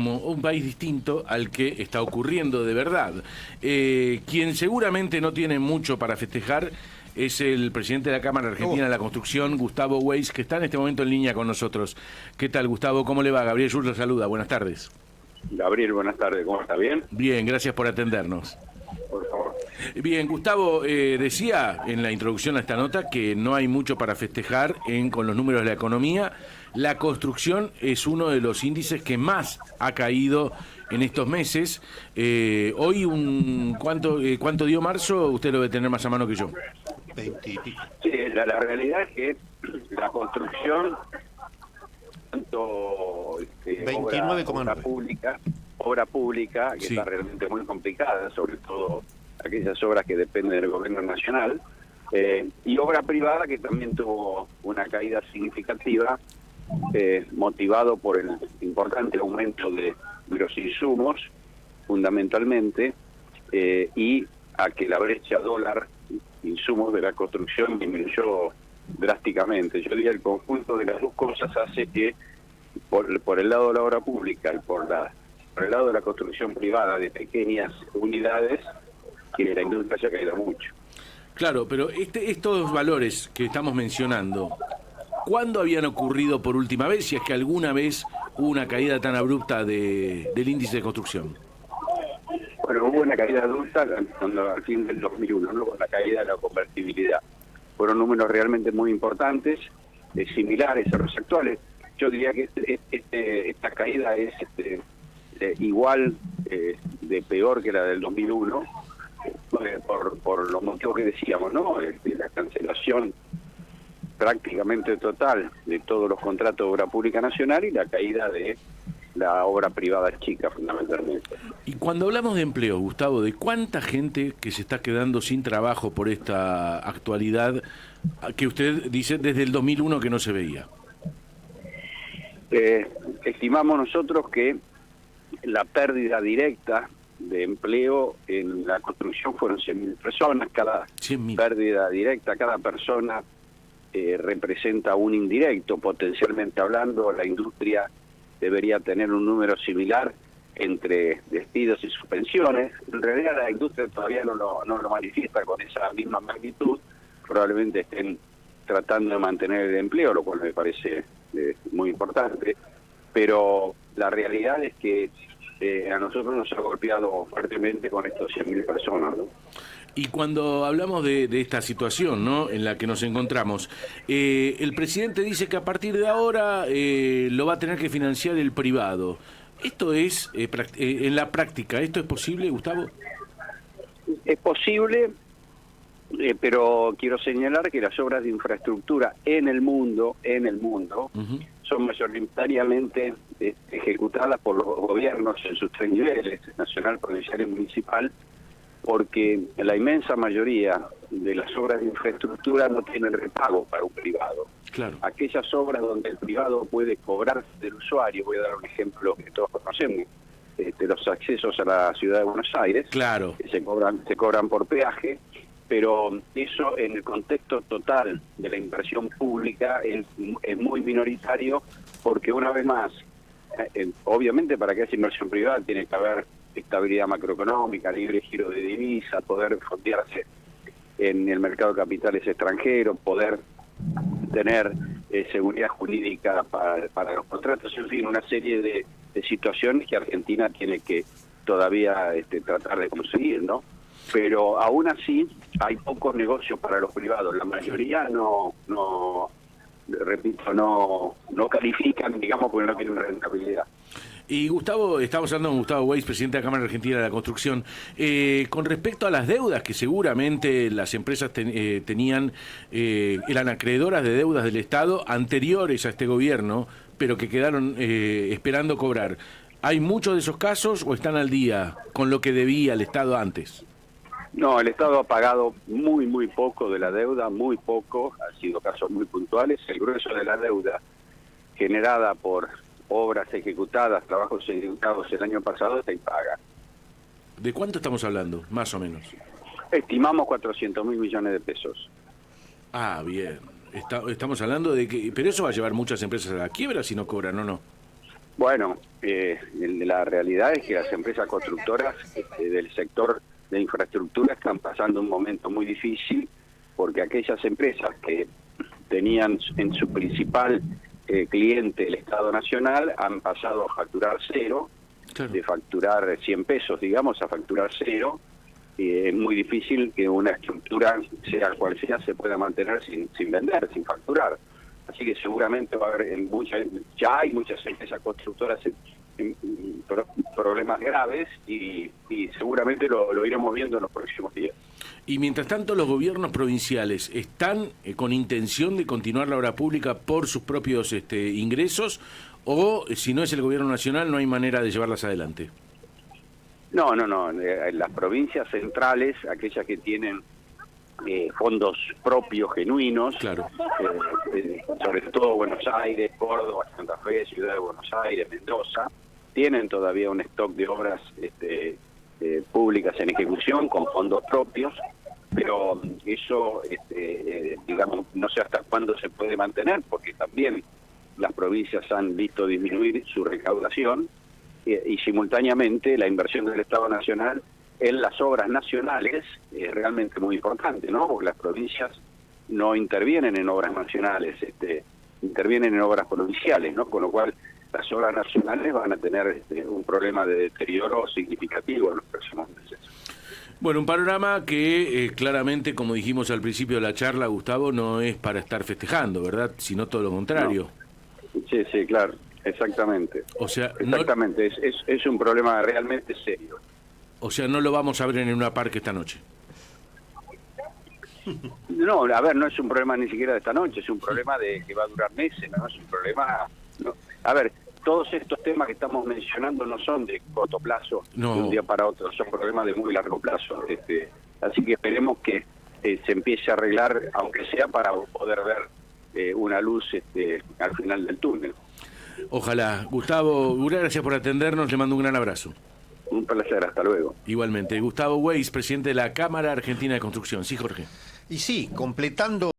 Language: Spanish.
como un país distinto al que está ocurriendo de verdad. Quien seguramente no tiene mucho para festejar es el presidente de la Cámara Argentina de la Construcción, Gustavo Weiss, que está en este momento en línea con nosotros. ¿Qué tal, Gustavo? ¿Cómo le va? Gabriel Schulz lo saluda. Buenas tardes. Gabriel, buenas tardes. ¿Cómo está? ¿Bien? Bien, gracias por atendernos. Por favor. Bien, Gustavo, decía en la introducción a esta nota que no hay mucho para festejar con los números de la economía. La construcción es uno de los índices que más ha caído en estos meses. Hoy, ¿cuánto dio marzo? Usted lo debe tener más a mano que yo. 20 y pico. Sí, la realidad es que la construcción, tanto 29,9. obra pública, que Sí. está realmente muy complicada, sobre todo aquellas obras que dependen del gobierno nacional, y obra privada, que también tuvo una caída significativa, motivado por el importante aumento de los insumos, fundamentalmente, y a que la brecha dólar-insumos de la construcción disminuyó drásticamente. Yo diría el conjunto de las dos cosas hace que, por el lado de la obra pública y por el lado de la construcción privada de pequeñas unidades, que la industria se ha caído mucho. Claro, pero estos valores que estamos mencionando, ¿cuándo habían ocurrido por última vez? Si es que alguna vez hubo una caída tan abrupta del índice de construcción. Bueno, hubo una caída adulta al fin del 2001, ¿no? Con la caída de la convertibilidad. Fueron números realmente muy importantes, similares a los actuales. Yo diría que esta caída es igual de peor que la del 2001, por los motivos que decíamos, ¿no? La cancelación prácticamente total de todos los contratos de obra pública nacional y la caída de la obra privada chica, fundamentalmente. Y cuando hablamos de empleo, Gustavo, ¿de cuánta gente que se está quedando sin trabajo por esta actualidad que usted dice desde el 2001 que no se veía? Estimamos nosotros que la pérdida directa de empleo en la construcción fueron 100.000 personas. Cada 100.000. pérdida directa, cada persona representa un indirecto. Potencialmente hablando, la industria debería tener un número similar entre despidos y suspensiones. En realidad la industria todavía no lo manifiesta con esa misma magnitud. Probablemente estén tratando de mantener el empleo, lo cual me parece muy importante. Pero la realidad es que a nosotros nos ha golpeado fuertemente con estos 100.000 personas, ¿no? Y cuando hablamos de esta situación, ¿no?, en la que nos encontramos, el presidente dice que a partir de ahora lo va a tener que financiar el privado. ¿Esto es, en la práctica, esto es posible, Gustavo? Es posible, pero quiero señalar que las obras de infraestructura en el mundo, Uh-huh. son mayoritariamente ejecutadas por los gobiernos en sus tres niveles, nacional, provincial y municipal, porque la inmensa mayoría de las obras de infraestructura no tienen repago para un privado. Claro. Aquellas obras donde el privado puede cobrar del usuario, voy a dar un ejemplo que todos conocemos, los accesos a la ciudad de Buenos Aires, Claro. que se cobran por peaje, pero eso en el contexto total de la inversión pública es muy minoritario, porque una vez más, obviamente para que haya inversión privada tiene que haber estabilidad macroeconómica, libre giro de divisa, poder fondearse en el mercado de capitales extranjeros, poder tener seguridad jurídica para los contratos, en fin, una serie de situaciones que Argentina tiene que todavía tratar de conseguir, ¿no? Pero aún así hay pocos negocios para los privados, la mayoría no califican, digamos, porque no tienen rentabilidad. Y Gustavo, estamos hablando con Gustavo Weiss, presidente de la Cámara Argentina de la Construcción. Con respecto a las deudas que seguramente las empresas tenían, eran acreedoras de deudas del Estado anteriores a este gobierno, pero que quedaron esperando cobrar. ¿Hay muchos de esos casos o están al día con lo que debía el Estado antes? No, el Estado ha pagado muy poco de la deuda, muy poco, han sido casos muy puntuales. El grueso de la deuda generada por obras ejecutadas, trabajos ejecutados el año pasado está impaga. ¿De cuánto estamos hablando, más o menos? Estimamos 400.000 millones de pesos. Ah, bien. Estamos hablando de que... Pero eso va a llevar muchas empresas a la quiebra si no cobran, ¿o no? Bueno, la realidad es que las empresas constructoras del sector de infraestructura están pasando un momento muy difícil, porque aquellas empresas que tenían en su principal cliente el Estado Nacional han pasado a facturar cero, claro, de facturar 100 pesos, digamos, a facturar cero. Es muy difícil que una estructura, sea cual sea, se pueda mantener sin vender, sin facturar. Así que seguramente va a haber ya hay muchas empresas constructoras en problemas graves y seguramente lo iremos viendo en los próximos días. Y mientras tanto, los gobiernos provinciales están con intención de continuar la obra pública por sus propios ingresos, o si no es el gobierno nacional no hay manera de llevarlas adelante. No. Las provincias centrales, aquellas que tienen fondos propios genuinos, claro, sobre todo Buenos Aires, Córdoba, Santa Fe, Ciudad de Buenos Aires, Mendoza, tienen todavía un stock de obras públicas en ejecución con fondos propios, pero eso, digamos, no sé hasta cuándo se puede mantener, porque también las provincias han visto disminuir su recaudación y simultáneamente la inversión del Estado Nacional en las obras nacionales es realmente muy importante, ¿no? Porque las provincias no intervienen en obras nacionales, intervienen en obras provinciales, ¿no? Con lo cual las obras nacionales van a tener un problema de deterioro significativo en los próximos meses. Bueno, un panorama que claramente, como dijimos al principio de la charla, Gustavo, no es para estar festejando, ¿verdad? Sino todo lo contrario. No. Sí, claro, exactamente. O sea, exactamente, es un problema realmente serio. O sea, no lo vamos a ver en una parque esta noche. No, a ver, no es un problema ni siquiera de esta noche, es un problema de que va a durar meses, no es un problema... No. A ver, todos estos temas que estamos mencionando no son de corto plazo, no, de un día para otro, son problemas de muy largo plazo. Así que esperemos que se empiece a arreglar, aunque sea para poder ver una luz al final del túnel. Ojalá. Gustavo, gracias por atendernos, le mando un gran abrazo. Un placer, hasta luego. Igualmente. Gustavo Weiss, presidente de la Cámara Argentina de Construcción. Sí, Jorge. Y sí, completando